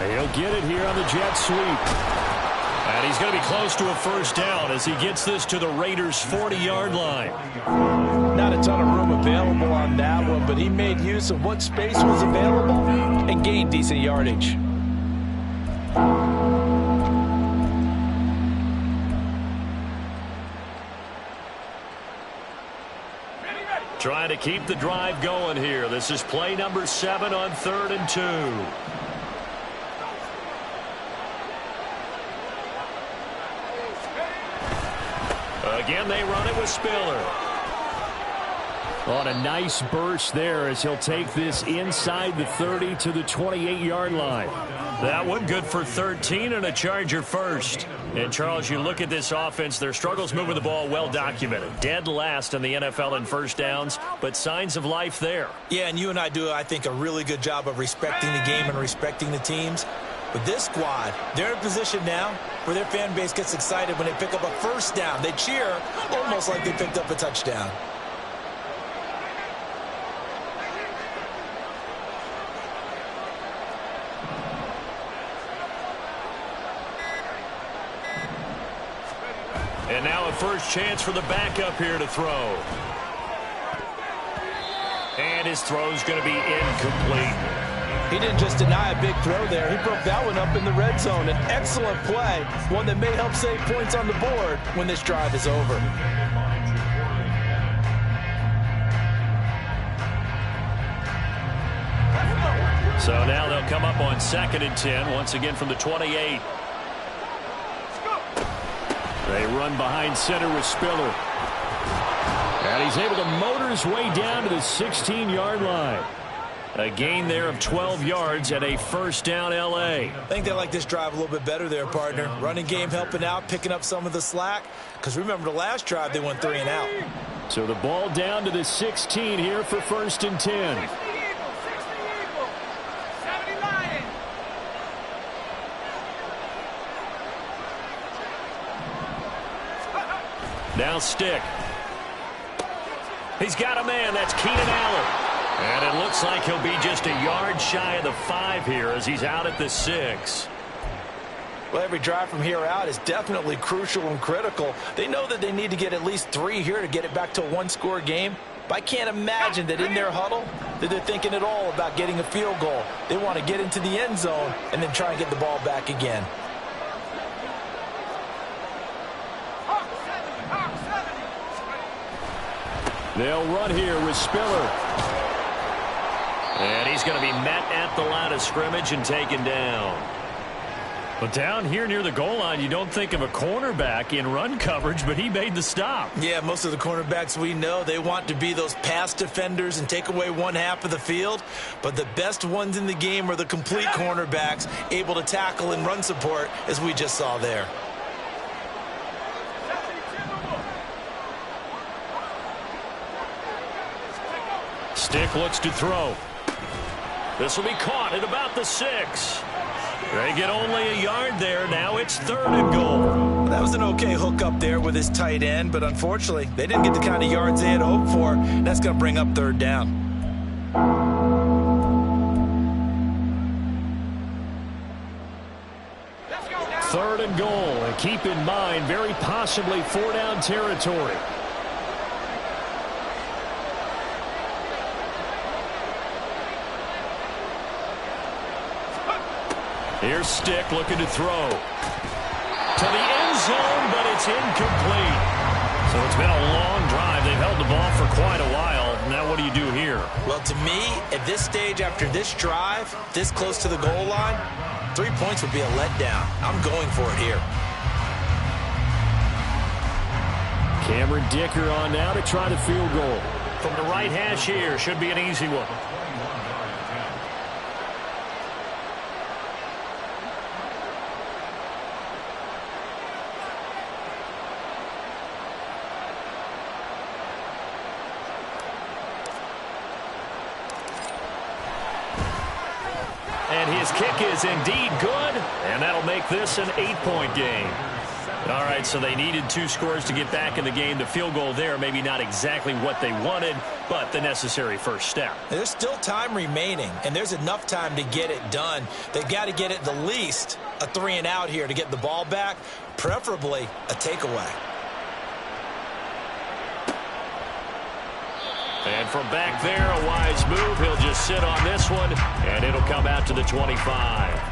He'll get it here on the jet sweep. And he's going to be close to a first down as he gets this to the Raiders' 40-yard line. Not a ton of room available on that one, but he made use of what space was available and gained decent yardage. Trying to keep the drive going here. This is play number 7 on 3rd and 2. Again, they run it with Spiller. On a nice burst there as he'll take this inside the 30 to the 28-yard line. That one good for 13 and a Charger first. And, Charles, you look at this offense, their struggles moving the ball well documented. Dead last in the NFL in first downs, but signs of life there. Yeah, and you and I do, I think, a really good job of respecting the game and respecting the teams. But this squad, they're in position now where their fan base gets excited when they pick up a first down. They cheer almost like they picked up a touchdown. And now a first chance for the backup here to throw. And his throw's going to be incomplete. He didn't just deny a big throw there. He broke that one up in the red zone. An excellent play, one that may help save points on the board when this drive is over. So now they'll come up on 2nd and 10, once again from the 28. They run behind center with Spiller. And he's able to motor his way down to the 16-yard line. A gain there of 12 yards and a first down L.A. I think they like this drive a little bit better there, partner. Running game helping out, picking up some of the slack. Because remember the last drive, they went 3 and out. So the ball down to the 16 here for 1st and 10. Now Stick. He's got a man. That's Keenan Allen. And it looks like he'll be just a yard shy of the 5 here as he's out at the 6. Well, every drive from here out is definitely crucial and critical. They know that they need to get at least 3 here to get it back to a one-score game. But I can't imagine that in their huddle that they're thinking at all about getting a field goal. They want to get into the end zone and then try and get the ball back again. They'll run here with Spiller. And he's going to be met at the line of scrimmage and taken down. But down here near the goal line, you don't think of a cornerback in run coverage, but he made the stop. Yeah, most of the cornerbacks we know, they want to be those pass defenders and take away one half of the field. But the best ones in the game are the complete cornerbacks, able to tackle and run support, as we just saw there. Stick looks to throw. This will be caught at about the 6. They get only a yard there. Now it's 3rd and goal. That was an okay hook up there with his tight end, but unfortunately, they didn't get the kind of yards they had hoped for. That's going to bring up 3rd down. Third and goal. And keep in mind, very possibly 4-down territory. Here's Stick looking to throw. To the end zone, but it's incomplete. So it's been a long drive. They've held the ball for quite a while. Now what do you do here? Well, to me, at this stage after this drive, this close to the goal line, 3 points would be a letdown. I'm going for it here. Cameron Dicker on now to try the field goal. From the right hash here, should be an easy one. And his kick is indeed good, and that'll make this an 8-point game. All right, so they needed 2 scores to get back in the game. The field goal there, maybe not exactly what they wanted, but the necessary first step. There's still time remaining, and there's enough time to get it done. They've got to get at the least a 3-and-out here to get the ball back, preferably a takeaway. And from back there, a wise move. He'll just sit on this one, and it'll come out to the 25.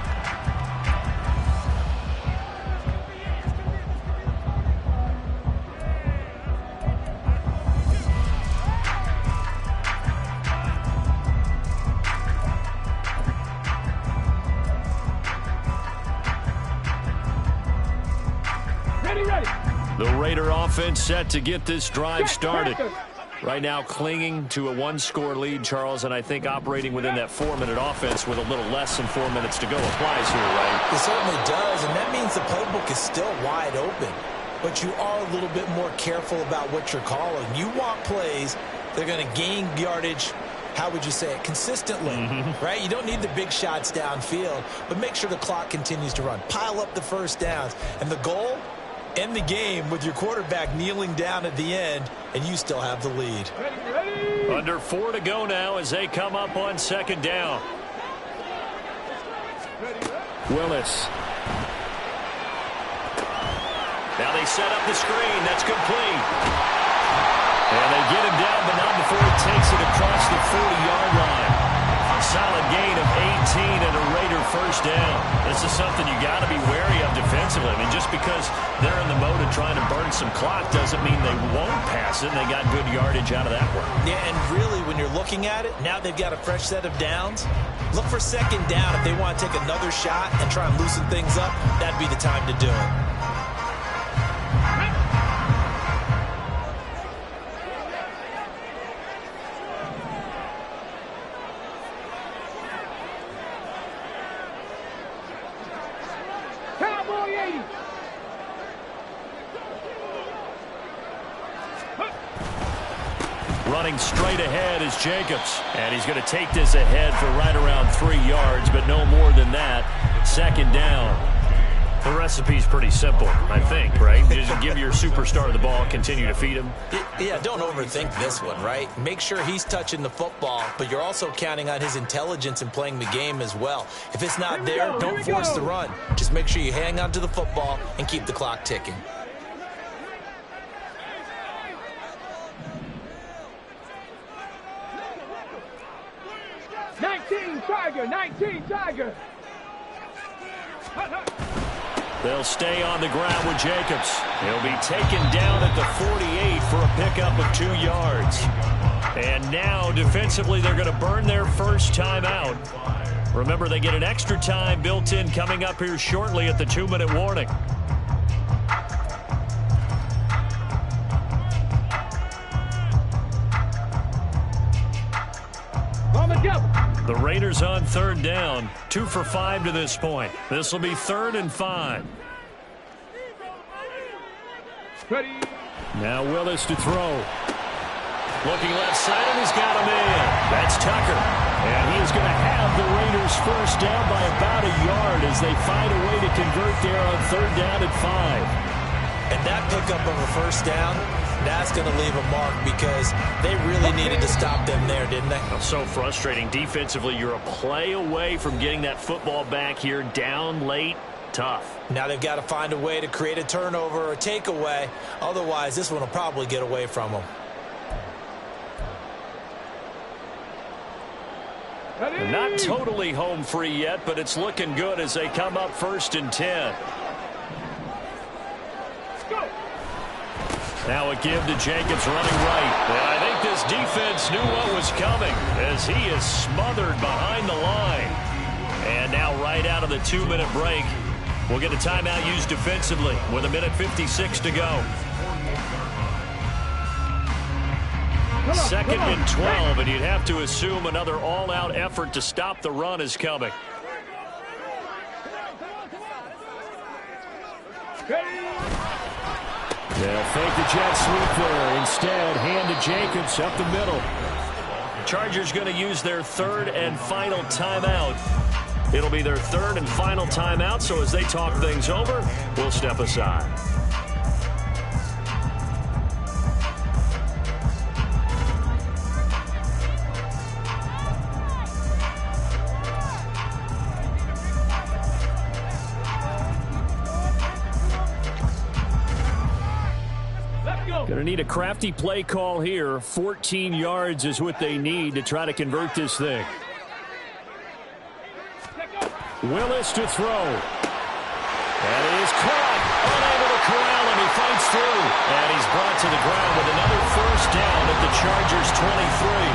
The Raider offense set to get this drive started. Right now clinging to a 1-score lead, Charles, and I think operating within that 4-minute offense with a little less than 4 minutes to go applies here, right? It certainly does, and that means the playbook is still wide open. But you are a little bit more careful about what you're calling. You want plays that are going to gain yardage, how would you say it, consistently, right? You don't need the big shots downfield, but make sure the clock continues to run. Pile up the first downs, and the goal, end the game with your quarterback kneeling down at the end, and you still have the lead. Under 4 to go now as they come up on 2nd down. Willis. Now they set up the screen. That's complete. And they get him down, but not before he takes it across the 40-yard line. A solid gain of 18 and a Raider first down. This is something you got to be wary of defensively. I mean, just because they're in the mode of trying to burn some clock doesn't mean they won't pass it, and they got good yardage out of that one. Yeah, and really, when you're looking at it, now they've got a fresh set of downs. Look for 2nd down if they want to take another shot and try and loosen things up. That'd be the time to do it. Running straight ahead is Jacobs. And he's going to take this ahead for right around 3 yards, but no more than that. 2nd down. The recipe's pretty simple, I think, right? You just give your superstar the ball, continue to feed him. Yeah, don't overthink this one, right? Make sure he's touching the football, but you're also counting on his intelligence in playing the game as well. If it's not there, don't force the run. Just make sure you hang on to the football and keep the clock ticking. Nineteen Tiger. They'll stay on the ground with Jacobs. He'll be taken down at the 48 for a pickup of 2 yards. And now, defensively, they're going to burn their first timeout. Remember, they get an extra time built in coming up here shortly at the 2-minute warning. The Raiders on 3rd down, 2 for 5 to this point. This will be 3rd and 5. Ready. Now Willis to throw. Looking left side, and he's got him in. That's Tucker. And he is going to have the Raiders first down by about a yard as they find a way to convert there on 3rd down and 5. And that pickup of a first down, that's going to leave a mark because they really needed to stop them there, didn't they? So frustrating. Defensively, you're a play away from getting that football back here down late. Tough. Now they've got to find a way to create a turnover or a takeaway. Otherwise, this one will probably get away from them. They're not totally home free yet, but it's looking good as they come up 1st and 10. Now a give to Jacobs running right. And I think this defense knew what was coming as he is smothered behind the line. And now right out of the 2-minute break, we'll get a timeout used defensively with 1:56 to go. 2nd and 12, and you'd have to assume another all-out effort to stop the run is coming. They'll fake the jet sweep there. Instead, hand to Jacobs up the middle. Chargers going to use their 3rd and final timeout. It'll be their 3rd and final timeout, so as they talk things over, we'll step aside. Going to need a crafty play call here. 14 yards is what they need to try to convert this thing. Willis to throw. And he is caught. Unable to corral him. He fights through. And he's brought to the ground with another first down at the Chargers' 23.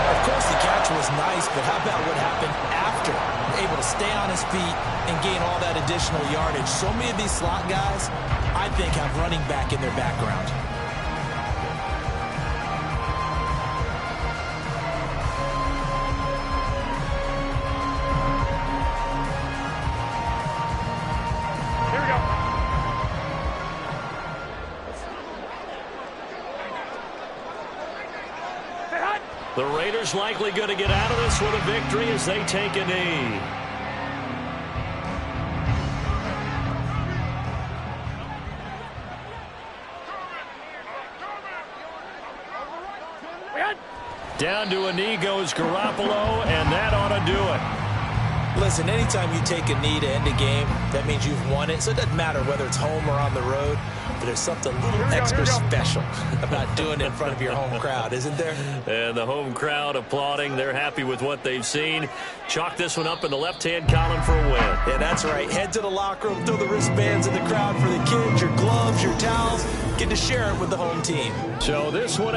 Of course, the catch was nice, but how about what happened after? Able to stay on his feet and gain all that additional yardage. So many of these slot guys, I think, have running back in their background. The Raiders likely going to get out of this with a victory as they take a knee. Down to a knee goes Garoppolo, and that ought to do it. Listen, anytime you take a knee to end a game, that means you've won it. So it doesn't matter whether it's home or on the road. But there's something a little extra special about doing it in front of your home crowd, isn't there? And the home crowd applauding. They're happy with what they've seen. Chalk this one up in the left-hand column for a win. Yeah, that's right. Head to the locker room, throw the wristbands in the crowd for the kids, your gloves, your towels. Get to share it with the home team. So this one